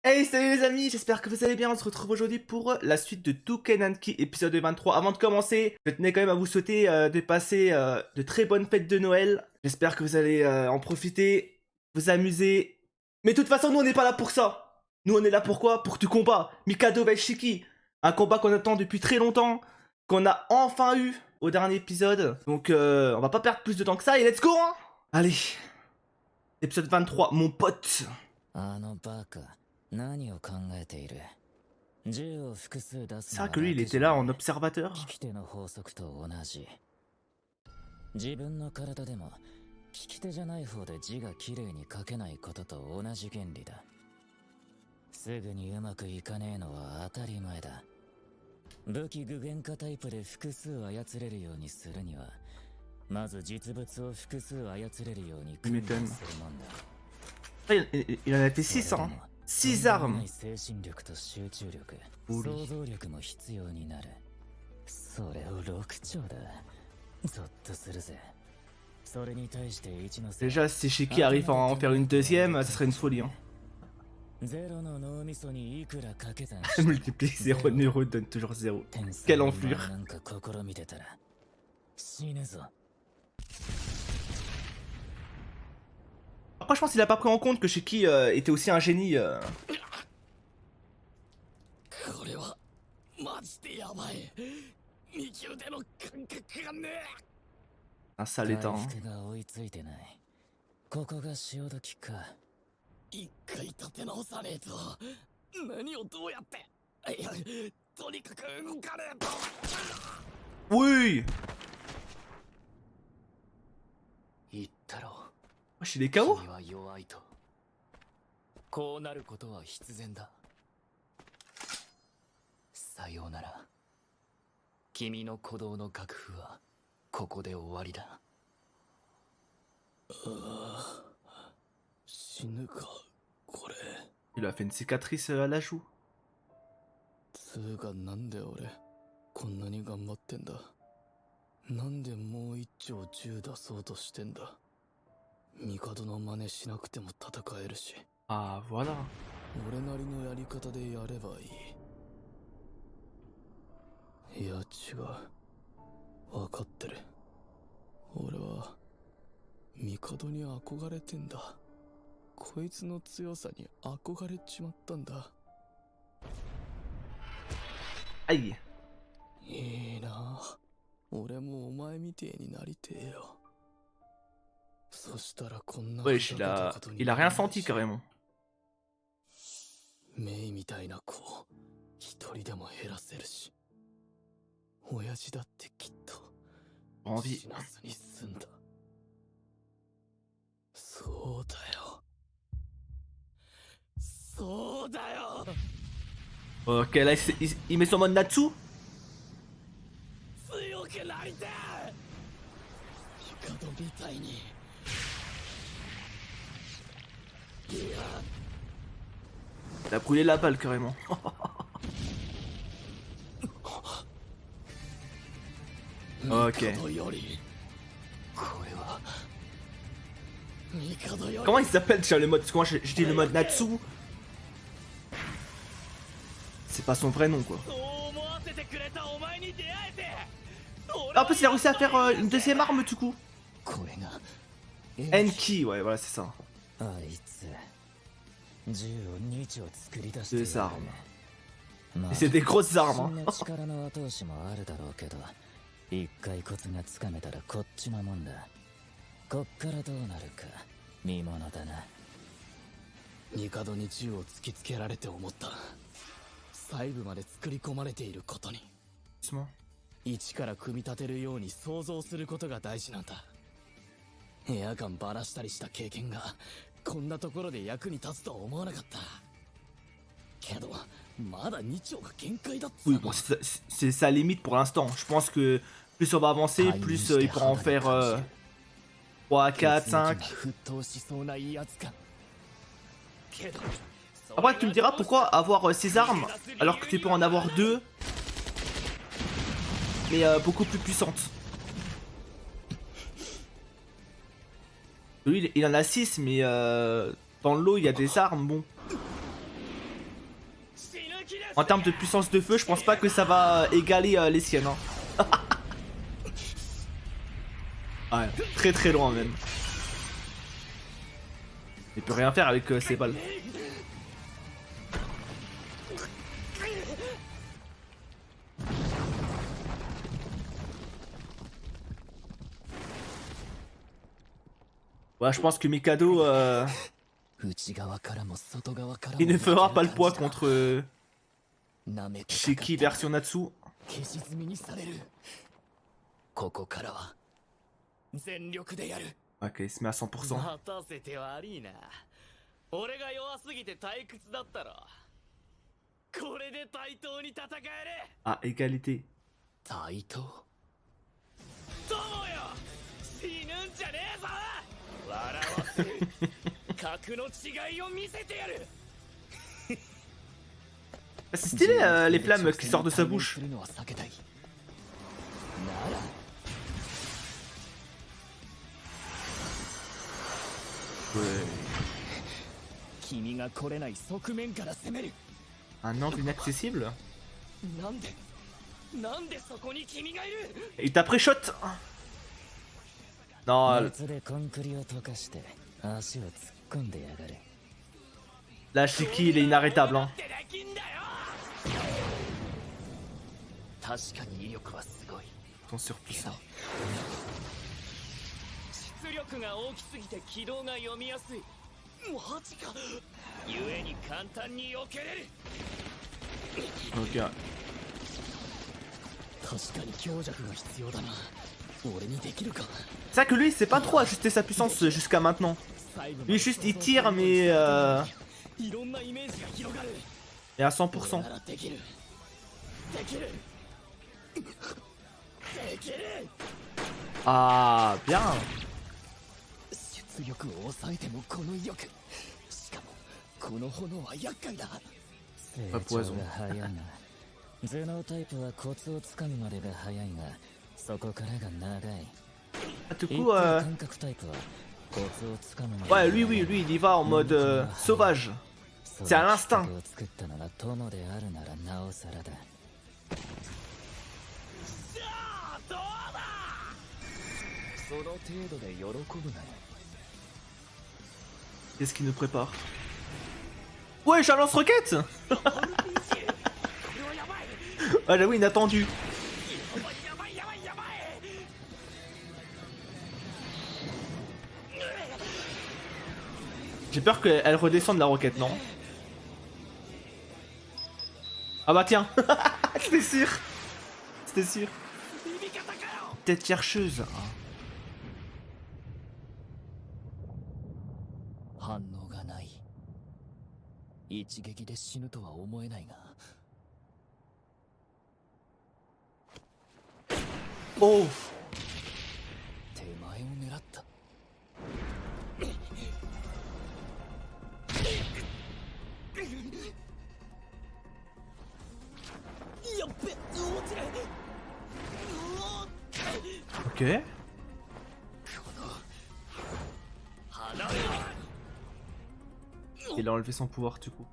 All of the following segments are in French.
Hey, salut les amis, j'espère que vous allez bien. On se retrouve aujourd'hui pour la suite de Toukenanki épisode 23. Avant de commencer, je tenais quand même à vous souhaiter de passer de très bonnes fêtes de Noël. J'espère que vous allez en profiter, vous amuser. Mais de toute façon, nous on n'est pas là pour ça. Nous on est là pour quoi? Pour du combat. Mikado vs Shiki. Un combat qu'on attend depuis très longtemps, qu'on a enfin eu au dernier épisode. Donc on va pas perdre plus de temps que ça et let's go hein. Allez, épisode 23, mon pote. あのバカ、何を考えている。銃を複数出す C'est の vrai は que lui il 楽 était じゃ là ない en observateur. 利き手の法則と同じ。自分の体でも利き手じゃない方で字がきれいに書けないことと同じ原理だ。すぐにうまくいかねえのは当たり前だ。武器具現化タイプで複数操れるようにするには、まず実物を複数操れるように訓練するもんだ。 Il en a fait 6 hein. 6 armes. 精神力と集中力、 Ouli. 想像力も必要になる。それを6丁だ。ゾッとするぜ。それに対して一ノ瀬。 Déjà, si Shiki arrive à en faire une deuxième, ça serait une folie. Hein. ゼロの脳みそにいくら掛け算 Multiplier 0 neurones donne toujours 0. Quelle enflure. なんか試みてたら死ぬぞ。 Après, je pense qu'il a pas pris en compte que Shiki était aussi un génie. これはマジでやばい。右腕の感覚がね。 Un sale état. 回復が追いついてない。ここが潮時か。一回立て直さねえと。何をどうやって。いや、とにかく動かねえと。 Oui. 言ったろ。 Wesh, il est KO. 君は弱いと。こうなることは必然だ。さようなら。君の鼓動の楽譜はここで終わりだ。死ぬか、これ。 Il a fait une cicatrice à la joue. つうかなんで俺こんなに頑張ってんだ。なんでもう一丁銃出そうとしてんだ。帝の真似しなくても戦えるし。 Ah, voilà. 俺なりのやり方でやればいい。いや違う。分かってる。俺は帝に憧れてんだ。こいつの強さに憧れちまったんだ。 Aïe. いいな。俺もお前みてえになりてえよ。そしたらこんな。 Wesh, il a rien senti carrément. メイみたいな子を一人でも減らせるし、親父だってきっと Envie. 死なずに済んだ。そうだよ。そうだよ。 Ok, là il met son mode Natsu. 強くなりてえ。帝みたいに。いや。 Il a brûlé la balle carrément. Ok. Comment il s'appelle déjà le mode? Parce que moi je dis le mode Natsu. C'est pas son vrai nom quoi. Ah, en plus il a réussi à faire une deuxième arme du coup. Enki, ouais voilà c'est ça. Deux armes. Et c'est des grosses armes. Hein. 一回コツがつかめたらこっちのもんだ。こっからどうなるか見ものだな。帝に銃を突きつけられて思った。細部まで作り込まれていることに。一から組み立てるように想像することが大事なんだ。エアガンばらしたりした経験がこんなところで役に立つとは思わなかった。けどまだ2丁が限界だっつ。 Oui bon c'est sa limite pour l'instant. Je pense que plus on va avancer, plus il pourra en faire 3, 4, 5. Après tu me diras pourquoi avoir 6 armes alors que tu peux en avoir 2 mais beaucoup plus puissantes. Lui il en a 6 mais dans le lot il y a des armes bon. En termes de puissance de feu, je pense pas que ça va égaler les siennes. Hein. Ouais, très très loin même. Il peut rien faire avec ses balles. Ouais, je pense que Mikado, il ne fera pas le poids contre Shiki version Natsu. Ok, il se met à 100%. Ah, égalité. C'est stylé les flammes qui sortent de sa bouche. Ouais. Un angle inaccessible. Il t'a pré-shot. Non. Là, Shiki, il est inarrêtable. Hein. Ton surpuissant. Ok. C'est ça que lui, il sait pas trop ajuster sa puissance jusqu'à maintenant. Lui, juste, il tire, mais et à 100%. Ah, bien. Pas poison. Ah, du coup, ouais, lui, il y va en mode sauvage. C'est à l'instinct. Qu'est-ce qu'il nous prépare? Ouais, j'ai un lance-roquette. Ah, j'avoue, inattendu. J'ai peur qu'elle redescende la roquette, non? Ah bah tiens. C'était sûr. C'était sûr. Tête chercheuse. Oh. Ok. Il a enlevé son pouvoir du coup.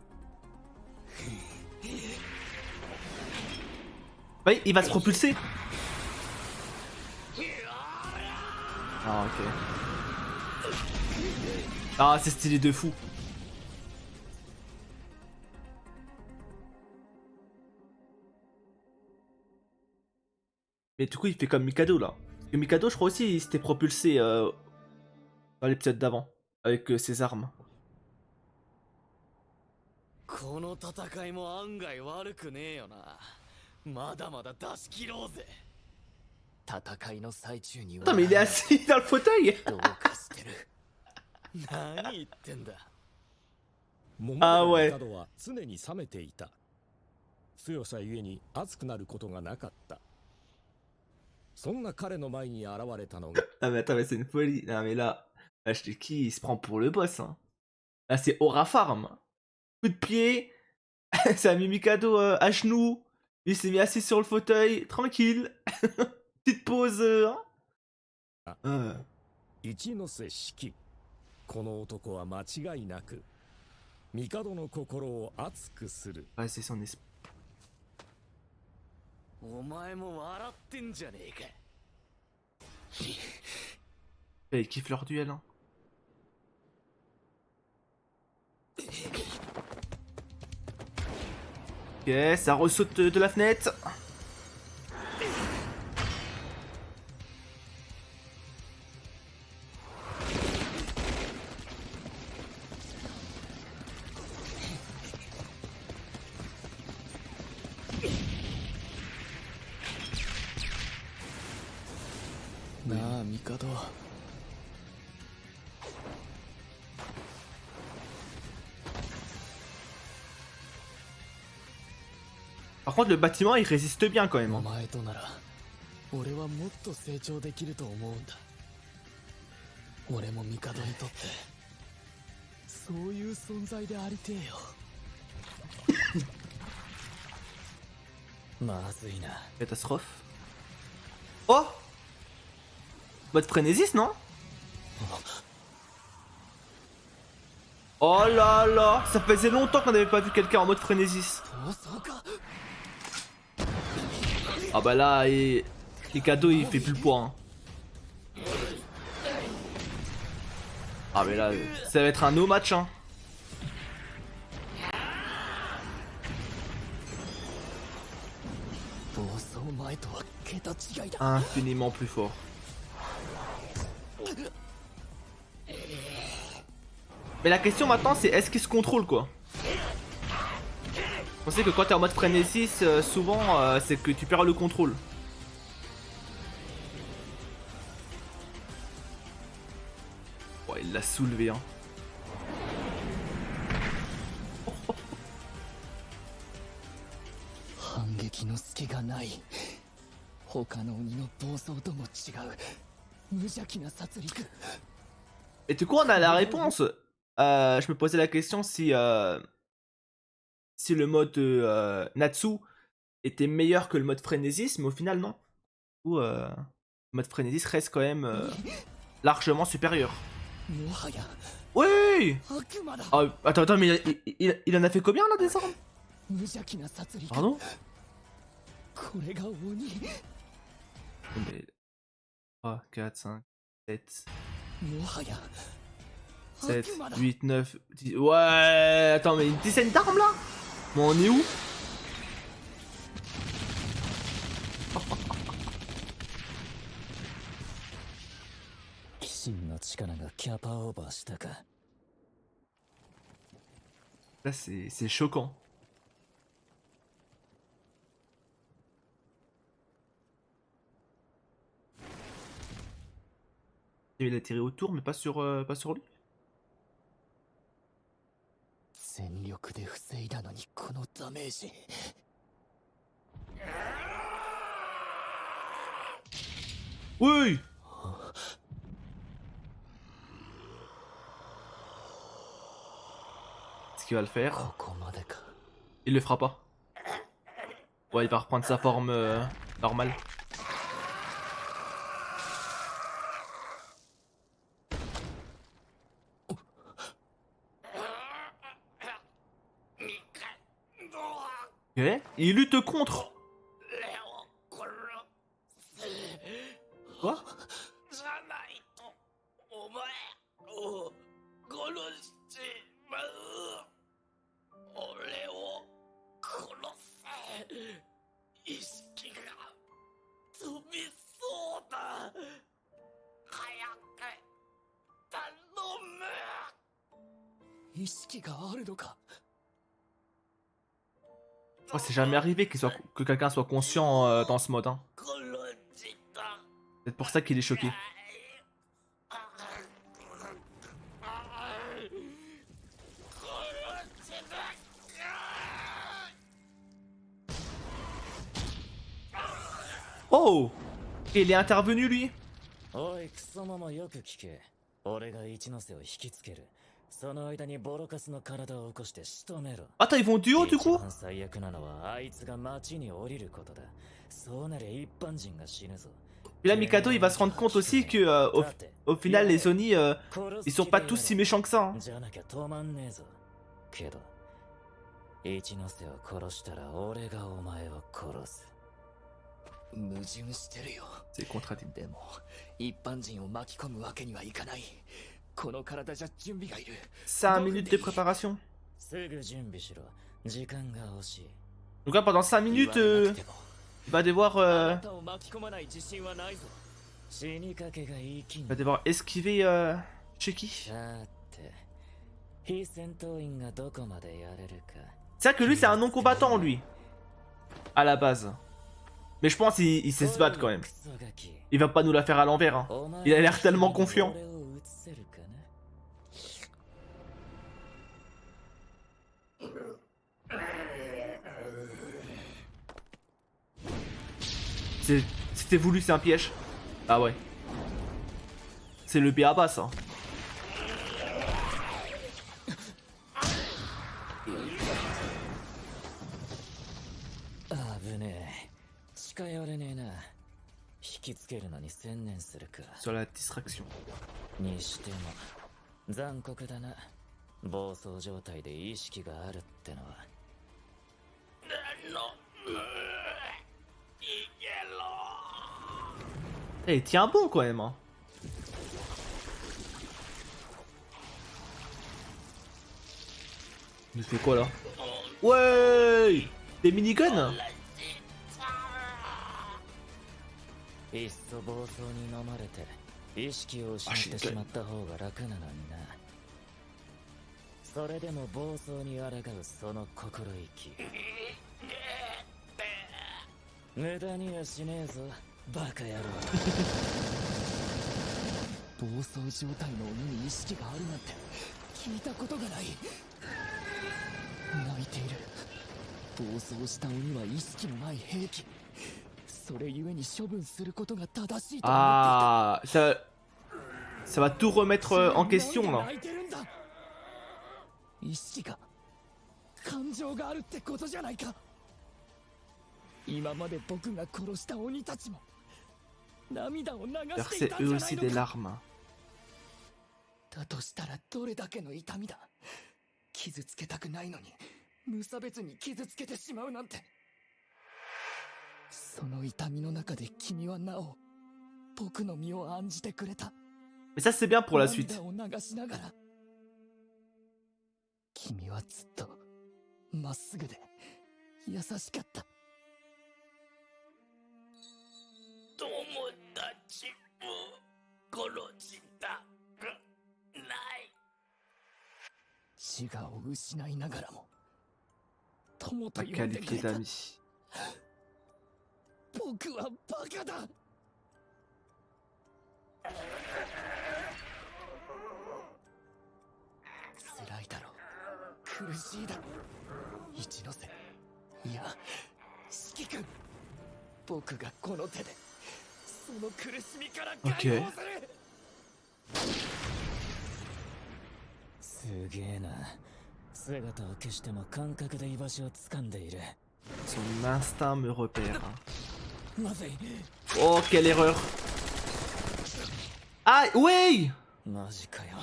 Oui, il va se propulser. Ah ok. Ah c'est stylé de fou. Mais du coup il fait comme Mikado là. Parce que Mikado je crois aussi il s'était propulsé dans l'épisode d'avant. Avec ses armes. この戦いも案外悪くねえよな。まだまだ出し切ろうぜ。戦いの最中には。Attends, mais il est assis dans le fauteuil. どうかしてる。何言ってんだ。あー、ouais。は常に冷めていた。強さゆえに熱くなることがなかった。そんな彼の前に現れたのが。Ah mais attends, mais c'est une folie. Non mais là, Shiki il se prend pour le boss. Hein. Là c'est Aura Farm. Coup de pied. Ça a mis Mikado à genoux. Il s'est mis assis sur le fauteuil, tranquille. Petite pause. Hein. 一ノ瀬四季。この男は間違いなく帝の心を熱くする。 Ouais, c'est son esprit. お前も笑ってんじゃねえか。 Ils kiffent leur duel, hein. Ok, ça ressaute de la fenêtre. Na, Mikado. Par contre, le bâtiment il résiste bien quand même, お hein. 前となら俺はもっと成長できると思うんだ。俺も帝にとってそういう存在でありてえよ。まずいな。 Catastrophe. Oh! Mode frénésis, non? Oh là là! Ça faisait longtemps qu'on n'avait pas vu quelqu'un en mode frénésis. 逃走か。 Ah bah là, les cadeaux il fait plus le poids, hein. Ah mais là, ça va être un no match, hein. Infiniment plus fort. Mais la question maintenant c'est est-ce qu'il se contrôle quoi? On sait que quand t'es en mode frénésis, souvent c'est que tu perds le contrôle. Ouais, il l'a soulevé, hein. 反撃の隙がない。他の鬼の暴走とも違う無邪気な殺戮。 Et du coup on a la réponse. Je me posais la question si si le mode Natsu était meilleur que le mode frénésis, mais au final non. Du coup, le mode frénésis reste quand même largement supérieur. もはや Oui. 悪魔だ。 Ah, attends, mais il en a fait combien là des armes? 無邪気な殺戮。 Pardon? これが鬼。 3, 4, 5, 7, もはや 7, 悪魔だ。 8, 9, 10... Ouais, attends, mais une dizaine d'armes là? Bon, on est où? Là, c'est choquant. Il a tiré autour, mais pas sur lui. 全力で防いだのにこのダメージ。 Oui. Est-ce qu'il va le faire? ここまでか。 Il le fera pas. Ouais, il va reprendre sa forme normale. Ok, il lutte contre. Quoi? じゃないとお前を殺してまう。俺を殺せ。意識が飛びそうだ。早く頼む。意識があるのか。 Oh, c'est jamais arrivé que quelqu'un soit conscient dans ce mode. Hein. C'est peut-être pour ça qu'il est choqué. Oh! Il est intervenu lui? Attends, ils vont duo du coup? Et là, Mikado, il va se rendre compte aussi que au final, les Oni, ils sont pas tous si méchants que ça. Hein. けど一ノ瀬を殺したら俺がお前を殺す。矛盾してるよ。 C'est contradictoire. でも一般人を巻き込むわけにはいかない。この体じゃ準備がいる。5 minutes de préparation. すぐ準備しろ。時間が欲しい。 Donc là, pendant 5 minutes, il va devoir, あなたを巻き込まない自信はないぞ。死にかけがいい気 il に。 va devoir esquiver Chucky. さて、非戦闘員がどこまでやれるか。 C'est vrai que lui, c'est un non-combattant, lui. À la base. Mais je pense qu'il sait se battre quand même. クソガキ。 Il va pas nous la faire à l'envers. Hein. お前 Il a l'air tellement confiant. 俺を映せるかな。 C'était voulu, c'est un piège. Ah ouais. C'est le B.A.B.A. ça. 危ねえ。近寄れねえな。引きつけるのに専念するか。 Sur la distraction. にしても残酷だな。暴走状態で意識があるってのは。Eh, il tient bon quand même. Hein. Il fait quoi là? Ouais! Des miniguns? いっそ暴走に飲まれて意識を失ってしまった方が楽なのにな。それでも暴走に抗うその心意気、無駄にはしねえぞバカ野郎。暴走状態の鬼に意識があるなんて聞いたことがない。泣いている。暴走した鬼は意識のない兵器。それゆえに処分することが正しいと思っていた。 Ah, ça va tout remettre en question là. 泣いてるんだ。意識が感情があるってことじゃないか。今まで僕が殺した鬼たちも涙を流してい Verser たん eux じゃ aussi ない des のか。 larmes. だとしたらどれだけの痛みだ。傷つけたくないのに無差別に傷つけてしまうなんて。その痛みの中で君はなお僕の身を案じてくれた。 Mais ça c'est bien pour la suite. 涙を流しながら。君はずっとまっすぐで優しかった。友達を殺したくない。自我を失いながらも友と Pas 呼んでく qualifié れた。 d'amis. 僕はバカだ。辛いだろう、苦しいだろう。一ノ瀬、いや四季君、僕がこの手でその苦しみから解放する。すげえな。姿を消しても感覚で居場所を掴んでいる。 Son instinct me repère. まずい。 Oh, quelle erreur! Ah, ouais! マジかよ。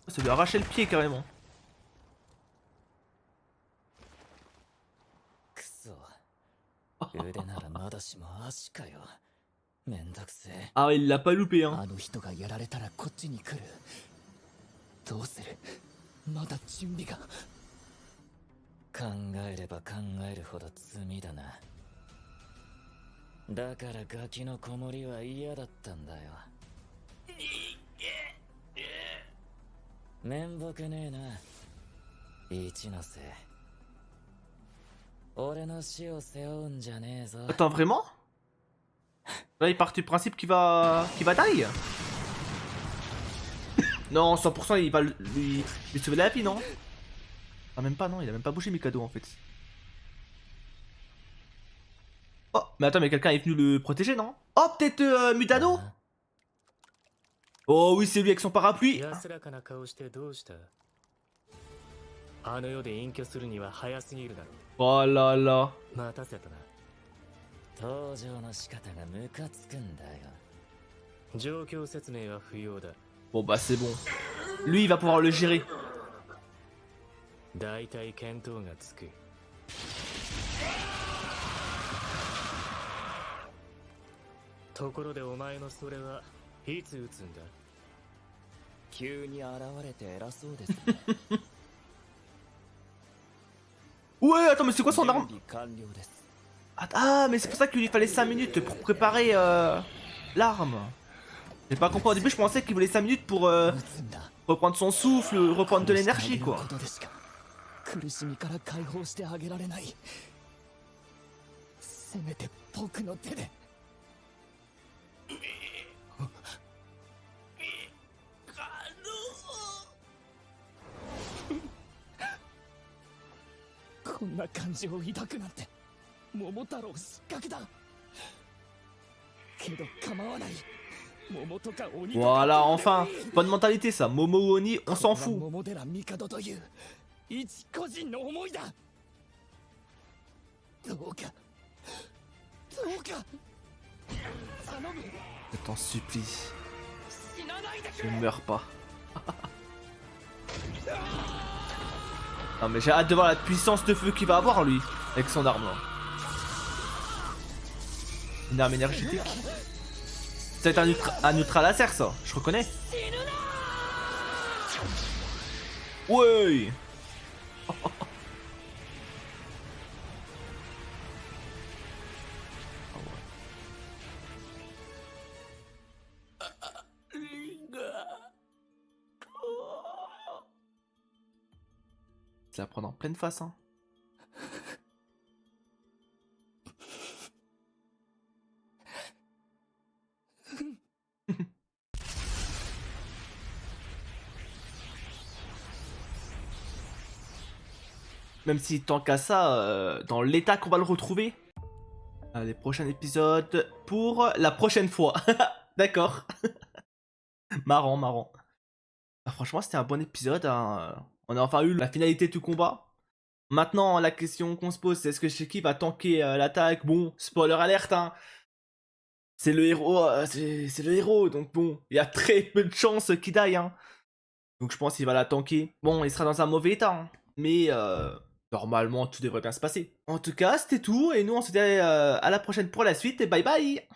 Ça lui a arraché le pied carrément. くそ。腕ならまだしも足かよ。めんどくせえ。 Ah, il l'a pas loupé, hein. あの人がやられたらこっちに来る。どうする？まだ準備が。考えれば考えるほど罪だな。だからガキの子守は嫌だったんだよ。面目ねえな、一ノ瀬。俺の死を背負うんじゃねえぞ。 Attends, vraiment? Là, il part du principe qu'il va die? Non, 100% il va lui sauver la vie, non? Ah, même pas, non, il a même pas bougé Mikado en fait. Oh, mais attends, mais quelqu'un est venu le protéger, non? Oh, peut-être Mutano? Oh oui, c'est lui avec son parapluie. 安らかな顔してどうした？あの世で隠居するには早すぎるだろ Oh là là. う。待たせたな。登場の仕方がムカつくんだよ。状況説明は不要だ。 Bon bah c'est bon. Lui il va pouvoir le gérer. 大体見当がつく。ところでお前のそれはいつ撃つんだ？急に現れて偉そうですね。 Ouais, attends, mais c'est quoi son 準 arme? 備完了です。 Ah, mais c'est pour ça qu'il lui fallait 5 minutes pour préparer l'arme. J'ai pas compris au début, je pensais qu'il voulait 5 minutes pour 撃つんだ。 reprendre son souffle, reprendre de l'énergie, こ quoi. とでしか苦しみから解放してあげられない。せめて僕の手で。こんな感情を抱くなんて桃太郎失格だ。けど構わない。桃とか鬼とか Voilà, enfin. Bonne mentalité, ça. Momo ou Oni, on s'en これは fout. 桃寺帝という一個人の思いだ。どうかどうか頼む。 Je t'en supplie. 死なないでく Ne れ。 meurs pas. Non, mais j'ai hâte de voir la puissance de feu qu'il va avoir, lui, avec son arme, là. Une arme énergétique. C'est un ultra laser, ça, je reconnais. Ouais. Ça va prendre en pleine face, hein. Même si tant qu'à ça, dans l'état qu'on va le retrouver, les prochains épisodes pour la prochaine fois. D'accord. Marrant, marrant. Ah, franchement, c'était un bon épisode, hein. On a enfin eu la finalité du combat. Maintenant, la question qu'on se pose, c'est est-ce que Shiki va tanker l'attaque? Bon, spoiler alerte, hein. C'est le héros, c'est le héros, donc bon, il y a très peu de chances qu'il die, hein. Donc je pense qu'il va la tanker. Bon, il sera dans un mauvais état, hein. Mais normalement, tout devrait bien se passer. En tout cas, c'était tout, et nous on se dit à la prochaine pour la suite, et bye bye.